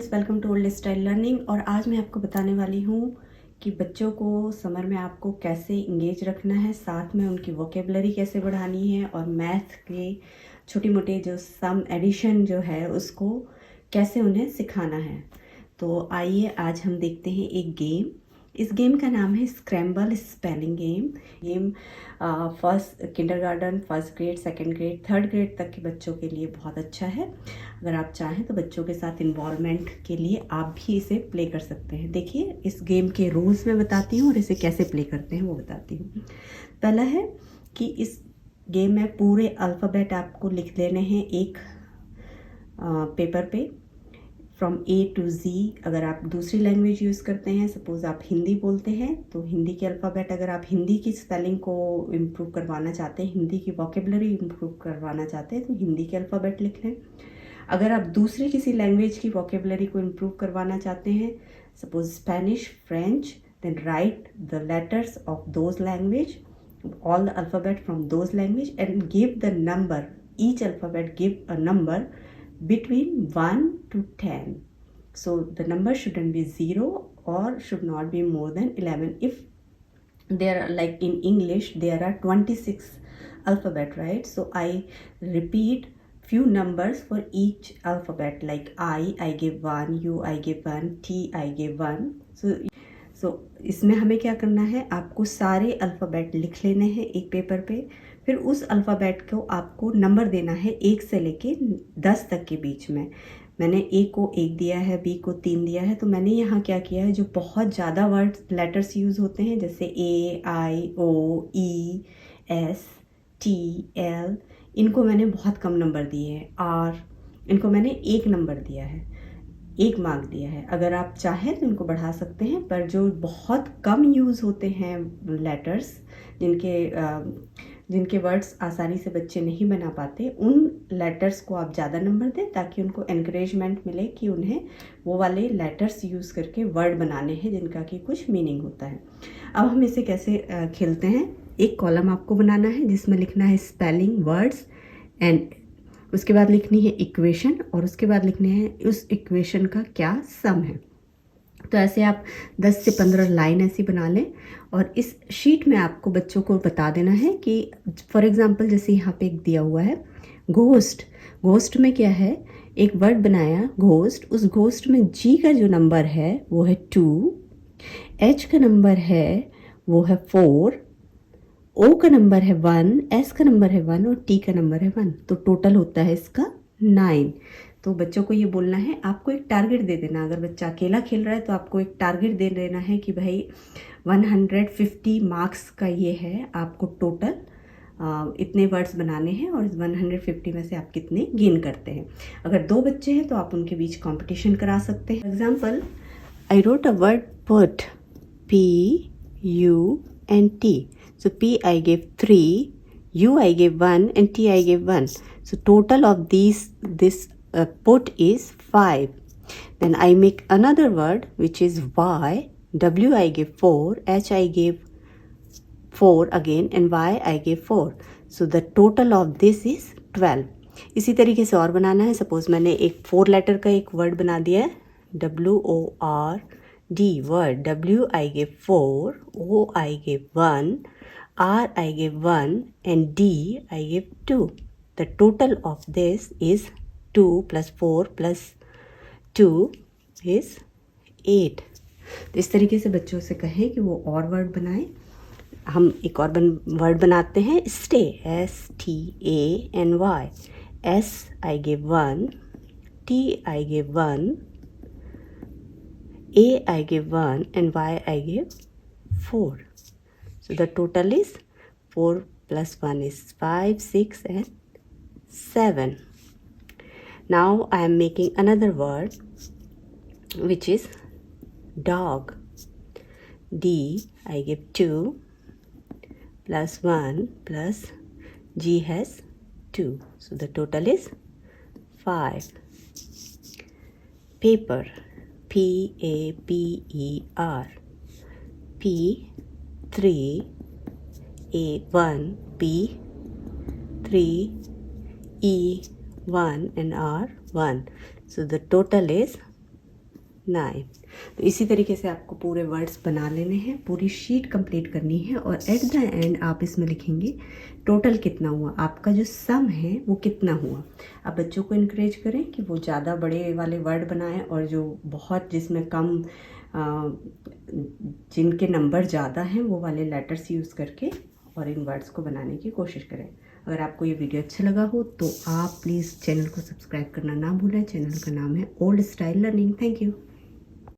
Friends, welcome to old style learning. और आज मैं आपको बताने वाली हूँ कि बच्चों को समर में आपको कैसे इंगेज रखना है, साथ में उनकी वोकेबलरी कैसे बढ़ानी है और मैथ के छोटी मोटे जो सम एडिशन जो है उसको कैसे उन्हें सिखाना है। तो आइए आज हम देखते हैं एक गेम। इस गेम का नाम है scramble spelling game first kindergarten, first grade, second grade, third grade तक के बच्चों के लिए बहुत अच्छा है। अगर आप चाहें तो बच्चों के साथ इन्वॉल्वमेंट के लिए आप भी इसे प्ले कर सकते हैं। देखिए, इस गेम के रूल्स मैं बताती हूँ और इसे कैसे प्ले करते हैं वो बताती हूँ। पहला है कि इस गेम में पूरे अल्फ़ाबेट आपको लिख लेने हैं एक पेपर पे, फ्रॉम ए टू जी। अगर आप दूसरी लैंग्वेज यूज़ करते हैं, सपोज़ आप हिंदी बोलते हैं तो हिंदी के अल्फ़ाबेट, अगर आप हिंदी की स्पेलिंग को इम्प्रूव करवाना चाहते हैं, हिंदी की वोकेबलरी इम्प्रूव करवाना चाहते हैं तो हिंदी के अल्फ़ाबेट लिख लें। अगर आप दूसरी किसी लैंग्वेज की वोकेबलरी को इम्प्रूव करवाना चाहते हैं, suppose Spanish, French, then write the letters of those language, all the alphabet from those language and give the number, each alphabet give a number between 1 to 10. So the number shouldn't be 0 or should not be more than 11. If there are, like in English there are 26 alphabet, right? So I repeat few numbers for each alphabet, like I give 1, U I give 1, T I give 1. सो इसमें हमें क्या करना है, आपको सारे alphabet लिख लेने हैं एक पेपर पे। फिर उस अल्फ़ाबेट को आपको नंबर देना है 1 से लेके 10 तक के बीच में। मैंने ए को 1 दिया है, बी को 3 दिया है। तो मैंने यहाँ क्या किया है, जो बहुत ज़्यादा वर्ड्स लेटर्स यूज़ होते हैं जैसे ए, आई, ओ, ई, एस, टी, एल, इनको मैंने बहुत कम नंबर दिए हैं। आर, इनको मैंने 1 नंबर दिया है, 1 मार्क दिया है। अगर आप चाहें तो इनको बढ़ा सकते हैं, पर जो बहुत कम यूज़ होते हैं लेटर्स, जिनके वर्ड्स आसानी से बच्चे नहीं बना पाते, उन लेटर्स को आप ज़्यादा नंबर दें ताकि उनको एनकरेजमेंट मिले कि उन्हें वो वाले लेटर्स यूज़ करके वर्ड बनाने हैं जिनका कि कुछ मीनिंग होता है। अब हम इसे कैसे खेलते हैं। एक कॉलम आपको बनाना है जिसमें लिखना है स्पेलिंग, वर्ड्स एंड उसके बाद लिखनी है इक्वेशन और उसके बाद लिखने हैं उस इक्वेशन का क्या सम है। तो ऐसे आप 10 से 15 लाइन ऐसी बना लें और इस शीट में आपको बच्चों को बता देना है कि फॉर एग्जांपल जैसे यहाँ पे एक दिया हुआ है घोस्ट। घोस्ट में क्या है, एक वर्ड बनाया घोस्ट, उस घोस्ट में जी का जो नंबर है वो है 2, एच का नंबर है वो है 4, ओ का नंबर है 1, एस का नंबर है 1 और टी का नंबर है 1। तो टोटल होता है इसका 9। तो बच्चों को ये बोलना है, आपको एक टारगेट दे देना। अगर बच्चा अकेला खेल रहा है तो आपको एक टारगेट दे देना है कि भाई 150 मार्क्स का ये है, आपको टोटल इतने वर्ड्स बनाने हैं और 150 में से आप कितने गेन करते हैं। अगर 2 बच्चे हैं तो आप उनके बीच कंपटीशन करा सकते हैं। Example, I wrote a word put, PUNT. So P I gave 3, U I gave 1 and T I gave 1. So total of this put is 5. Then I make another word which is Y. W I gave 4, H I gave 4 again and Y I gave 4. So the total of this is 12. इसी तरीके से और बनाना है। Suppose मैंने एक 4 letter का एक word बना दिया है, WORD word. W I gave 4, O I gave 1, R I gave 1 and D I gave 2. The total of this is 2 plus 4 plus 2 is 8. तो इस तरीके से बच्चों से कहें कि वो और वर्ड बनाएं। हम एक और वर्ड बनाते हैं, stay, STANY. S I gave 1, T I gave 1, A I gave 1 and Y I gave 4. So the total is 4 plus 1 is 5, 6 and 7. Now I am making another word which is dog. D I give 2 plus 1 plus G has 2. So the total is 5. Paper, PAPER. P 3 A1 B 3 E 1 and R 1. So the total is ना आए। तो इसी तरीके से आपको पूरे words बना लेने हैं, पूरी शीट कंप्लीट करनी है और एट द एंड आप इसमें लिखेंगे टोटल कितना हुआ, आपका जो सम है वो कितना हुआ। आप बच्चों को इनक्रेज करें कि वो ज़्यादा बड़े वाले वर्ड बनाएं और जो बहुत जिसमें कम जिनके नंबर ज़्यादा हैं वो वाले लेटर्स यूज़ करके और इन वर्ड्स को बनाने की कोशिश करें। अगर आपको ये वीडियो अच्छा लगा हो तो आप प्लीज़ चैनल को सब्सक्राइब करना ना भूलें। चैनल का नाम है old style learning. Thank you.